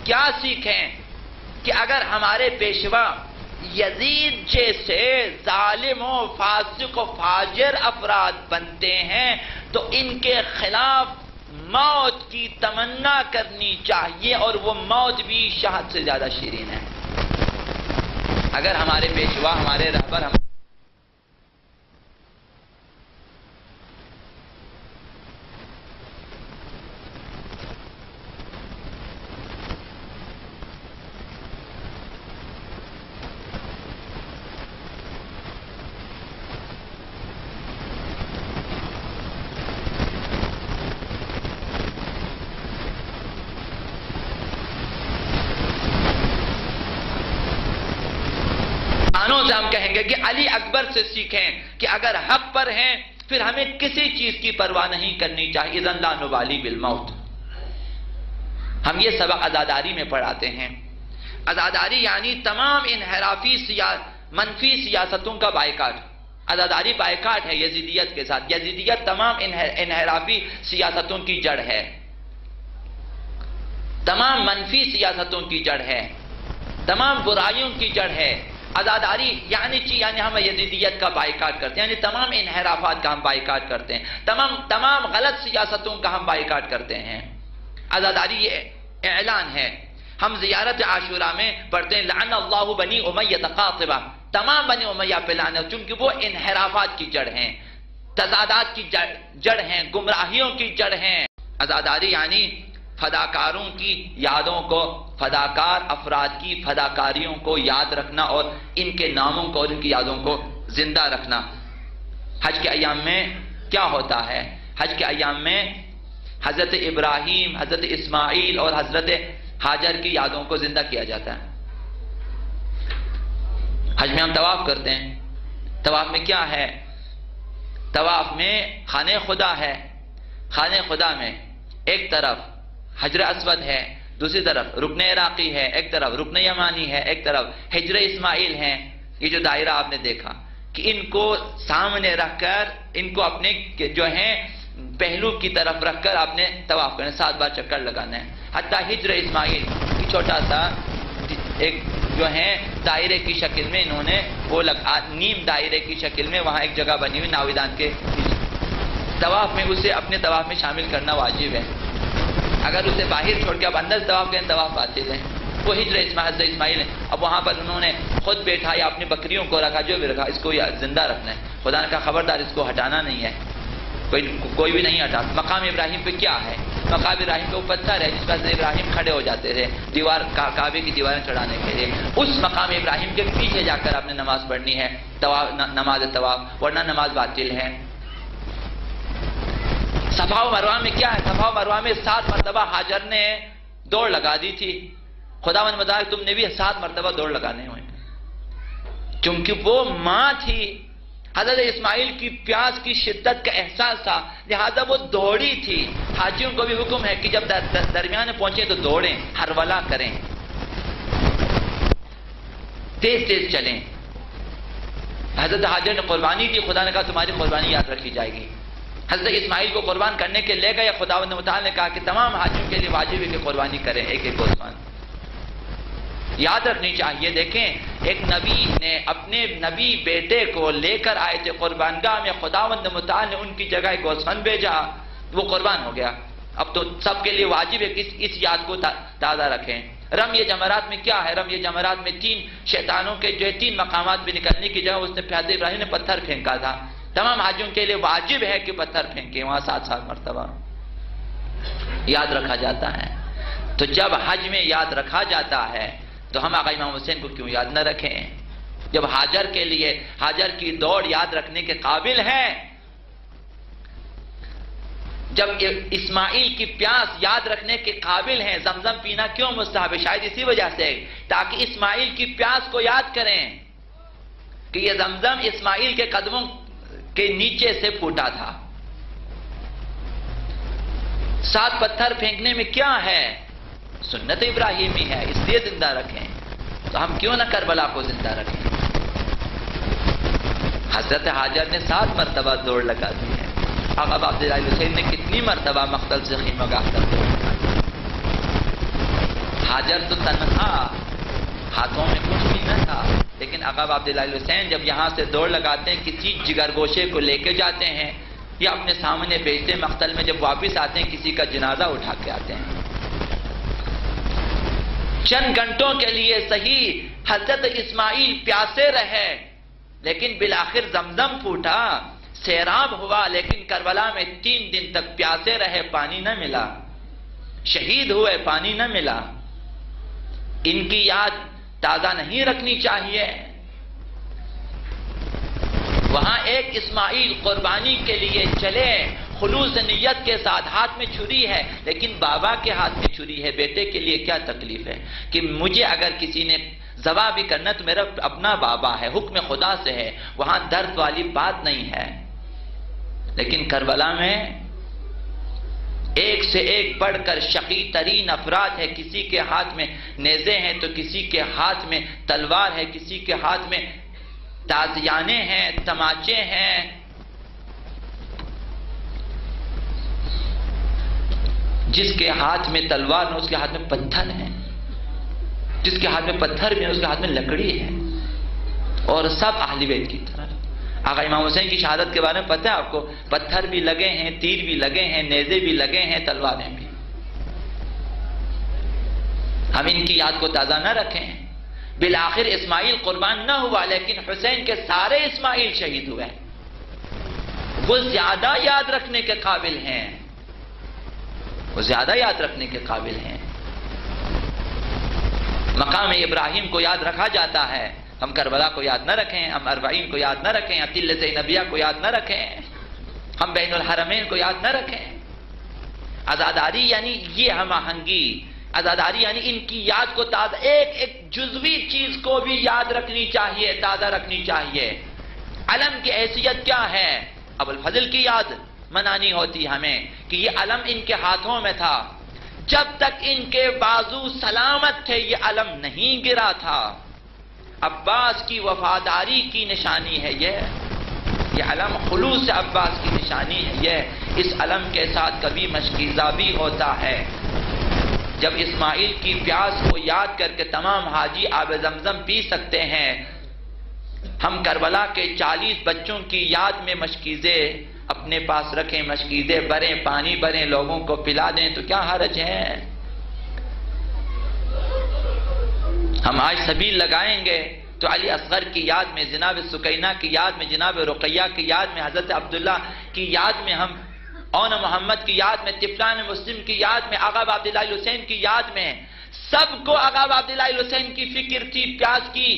کیا سیکھیں؟ کہ اگر ہمارے پیشوا یزید جیسے ظالم و فاسق و فاجر افراد بنتے ہیں تو ان کے خلاف موت کی تمنا کرنی چاہیے، اور وہ موت بھی شہد سے زیادہ شیرین ہے۔ اگر ہمارے پیشوا، ہمارے رہبر سے ہم کہیں گے کہ علی اکبر سے سیکھیں کہ اگر حق پر ہیں پھر ہمیں کسی چیز کی پرواہ نہیں کرنی چاہیے، اذن لا نبالی بالموت۔ ہم یہ سبق عزاداری میں پڑھاتے ہیں۔ عزاداری یعنی تمام انحرافی منفی سیاستوں کا بائیکاٹ۔ عزاداری بائیکاٹ ہے یزیدیت کے ساتھ۔ یزیدیت تمام انحرافی سیاستوں کی جڑ ہے، تمام منفی سیاستوں کی جڑ ہے، تمام برائیوں کی جڑ ہے۔ عزاداری یعنی ہم یزیدیت کا بائیکاٹ کرتے ہیں، یعنی تمام انحرافات کا ہم بائیکاٹ کرتے ہیں، تمام غلط سیاستوں کا ہم بائیکاٹ کرتے ہیں۔ عزاداری یہ اعلان ہے۔ ہم زیارت عاشورہ میں پڑھتے ہیں لعن اللہ بنی امیہ قاطبہ، تمام بنی امیہ پہ لعنت، چونکہ وہ انحرافات کی جڑ ہیں، تضادات کی جڑ ہیں، گمراہیوں کی جڑ ہیں۔ عزاداری یعنی فداکاروں کی یادوں کو، فداکار افراد کی فداکاریوں کو یاد رکھنا اور ان کے ناموں کو اور ان کی یادوں کو زندہ رکھنا۔ حج کے ایام میں کیا ہوتا ہے؟ حج کے ایام میں حضرت ابراہیم، حضرت اسماعیل اور حضرت ہاجر کی یادوں کو زندہ کیا جاتا ہے۔ حج میں ہم طواف کرتے ہیں۔ طواف میں کیا ہے؟ طواف میں خانہ خدا ہے۔ خانہ خدا میں ایک طرف حجر اسود ہے، دوسری طرف رکن عراقی ہے، ایک طرف رکن یمانی ہے، ایک طرف حجر اسماعیل ہے۔ یہ جو دائرہ آپ نے دیکھا کہ ان کو سامنے رکھ کر، ان کو اپنے جو ہیں پہلو کی طرف رکھ کر آپ نے طواف کرنا، 7 بار چکر لگانا ہے۔ حتیٰ حجر اسماعیل کی چھوٹا سا ایک جو ہے دائرے کی شکل میں انہوں نے وہ نیم دائرے کی شکل میں وہاں ایک جگہ بنی ہوئی ناودان کے طواف میں، اسے اپنے طواف میں شامل کرنا واجب ہے۔ اگر اسے باہر چھوڑ کے اب اندر طواف کریں طواف باطل ہے۔ وہ حجر اسماعیل ہے۔ اب وہاں پر انہوں نے خود بیٹھا یا اپنی بکریوں کو رکھا، جو بھی رکھا، اس کو زندہ رکھنا ہے۔ خدا نے کہا خبردار اس کو ہٹانا نہیں ہے، کوئی بھی نہیں ہٹا۔ مقام ابراہیم پہ کیا ہے؟ مقام ابراہیم پہ وہ پتھر ہے جس پر ابراہیم کھڑے ہو جاتے تھے دیوار کعبے کی دیواریں چڑھانے کے لیے۔ اس مقام ابراہیم کے پیچھے جا کر آپ نے نماز پڑھنی ہے، نماز طواف، ورنہ نماز باطل ہے۔ صفا و مروہ میں کیا ہے؟ صفا و مروہ میں 7 مرتبہ ہاجر نے دوڑ لگا دی تھی۔ خداوند بتایا تم نے بھی 7 مرتبہ دوڑ لگانے ہوئے، چونکہ وہ ماں تھی۔ حضرت اسماعیل کی پیاس کی شدت کا احساس تھا، لہذا وہ دوڑی تھی۔ حاجیوں کو بھی حکم ہے کہ جب درمیان میں پہنچے تو دوڑیں، ہرولا کریں، تیز تیز چلیں۔ حضرت حاجر نے قربانی دی، خدا نے کہا تمہاری قربانی یاد رکھی جائے گی۔ حضرت اسماعیل کو قربان کرنے کے لے گئے، خداوند متعال نے کہا کہ تمام حاجیوں کے لیے واجب ہے کہ قربانی کریں، ایک ایک قربان یاد رکھنی چاہیے۔ دیکھیں ایک نبی نے اپنے نبی بیٹے کو لے کر آئے تھے قربان گاہ میں، خداوند متعال نے ان کی جگہ ایک گوسفند بھیجا، وہ قربان ہو گیا۔ اب تو سب کے لیے واجب ہے کہ اس یاد کو تازہ رکھیں۔ رمی جمرات میں کیا ہے؟ رمی جمرات میں 3 شیطانوں کے جو 3 مقامات پہ نکلنے کی جگہ اس نے حضرت ابراہیم نے پتھر پھینکا تھا۔ تمام حاجیوں کے لیے واجب ہے کہ پتھر پھینکیں، وہاں 7 مرتبہ یاد رکھا جاتا ہے۔ تو جب حج میں یاد رکھا جاتا ہے تو ہم آقا امام حسین کو کیوں یاد نہ رکھیں؟ جب ہاجر کے لیے ہاجر کی دوڑ یاد رکھنے کے قابل ہے، جب اسماعیل کی پیاس یاد رکھنے کے قابل ہیں، زمزم پینا کیوں مستحب ہے؟ شاید اسی وجہ سے تاکہ اسماعیل کی پیاس کو یاد کریں کہ یہ زمزم اسماعیل کے قدموں کے نیچے سے پھوٹا تھا۔ 7 پتھر پھینکنے میں کیا ہے؟ سنت ابراہیمی ہے، اس لیے زندہ رکھیں۔ تو ہم کیوں نہ کربلا کو زندہ رکھیں؟ حضرت حاجر نے 7 مرتبہ دوڑ لگا دی ہے۔ آقا عبداللہ حسین نے کتنی مرتبہ مقتل سے خیمہ گاہ کر دوڑ لگا دی؟ حاجر تو تنہا، ہاتھوں میں کچھ بھی نہ تھا، لیکن آقا عبداللہ حسین جب یہاں سے دوڑ لگاتے ہیں، کسی جگر گوشے کو لے کے جاتے ہیں یا اپنے سامنے بیچتے مقتل میں، جب واپس آتے ہیں کسی کا جنازہ اٹھا کے آتے ہیں۔ چند گھنٹوں کے لیے صحیح حضرت اسماعیل پیاسے رہے، لیکن بالآخر زمزم پھوٹا، سیراب ہوا، لیکن کربلا میں 3 دن تک پیاسے رہے، پانی نہ ملا، شہید ہوئے، پانی نہ ملا۔ ان کی یاد تازہ نہیں رکھنی چاہیے؟ وہاں ایک اسماعیل قربانی کے لیے چلے خلوص نیت کے ساتھ، ہاتھ میں چھری ہے، لیکن بابا کے ہاتھ میں چھری ہے، بیٹے کے لیے کیا تکلیف ہے کہ مجھے اگر کسی نے ذبح بھی کرنا تو میرا اپنا بابا ہے، حکم خدا سے ہے، وہاں درد والی بات نہیں ہے۔ لیکن کربلا میں ایک سے ایک بڑھ کر شقی ترین افراد ہے، کسی کے ہاتھ میں نیزے ہیں تو کسی کے ہاتھ میں تلوار ہے، کسی کے ہاتھ میں تازیانے ہیں، تماچے ہیں۔ جس کے ہاتھ میں تلوار ہے اس کے ہاتھ میں پتھر ہے، جس کے ہاتھ میں پتھر بھی ہے اس کے ہاتھ میں لکڑی ہے، اور سب اہل بیت کی طرح۔ آقا امام حسین کی شہادت کے بارے میں پتہ ہے آپ کو، پتھر بھی لگے ہیں، تیر بھی لگے ہیں، نیزے بھی لگے ہیں، تلواریں بھی۔ ہم ان کی یاد کو تازہ نہ رکھیں۔ بالآخر اسماعیل قربان نہ ہوا، لیکن حسین کے سارے اسماعیل شہید ہوئے، وہ زیادہ یاد رکھنے کے قابل ہیں، وہ زیادہ یاد رکھنے کے قابل ہیں۔ مقام ابراہیم کو یاد رکھا جاتا ہے، ہم کربلا کو یاد نہ رکھیں، ہم اربعین کو یاد نہ رکھیں، ہم تلت نبیہ کو یاد نہ رکھیں، ہم بین الحرمین کو یاد نہ رکھیں۔ عزاداری یعنی یہ ہم آہنگی، عزاداری یعنی ان کی یاد کو تازہ، ایک ایک جزوی چیز کو بھی یاد رکھنی چاہیے، تازہ رکھنی چاہیے۔ علم کی حیثیت کیا ہے؟ ابوالفضل کی یاد منانی ہوتی ہمیں کہ یہ علم ان کے ہاتھوں میں تھا، جب تک ان کے بازو سلامت تھے یہ علم نہیں گرا تھا۔ عباس کی وفاداری کی نشانی ہے یہ علم، خلوص عباس کی نشانی ہے یہ۔ اس علم کے ساتھ کبھی مشکیزہ بھی ہوتا ہے۔ جب اسماعیل کی پیاس کو یاد کر کے تمام حاجی آب زمزم پی سکتے ہیں، ہم کربلا کے 40 بچوں کی یاد میں مشکیزے اپنے پاس رکھیں، مشکیزے بھریں، پانی بھریں، لوگوں کو پلا دیں تو کیا حرج ہے؟ ہم آج سبیل لگائیں گے تو علی اصغر کی یاد میں، جناب سکینہ کی یاد میں، جناب رقیہ کی یاد میں، حضرت عبداللہ کی یاد میں، ہم اون محمد کی یاد میں، طفلان مسلم کی یاد میں، آقا عبداللہ حسین کی یاد میں، سب کو آقا عبداللہ حسین کی فکر تھی، پیاس کی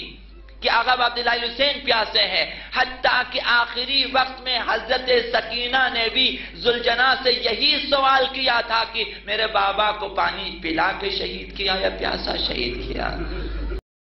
کہ آقا عبداللہ حسین پیاسے ہیں، حتیٰ کہ آخری وقت میں حضرت سکینہ نے بھی ذوالجناح سے یہی سوال کیا تھا کہ میرے بابا کو پانی پلا کے شہید کیا یا پیاسا شہید کیا؟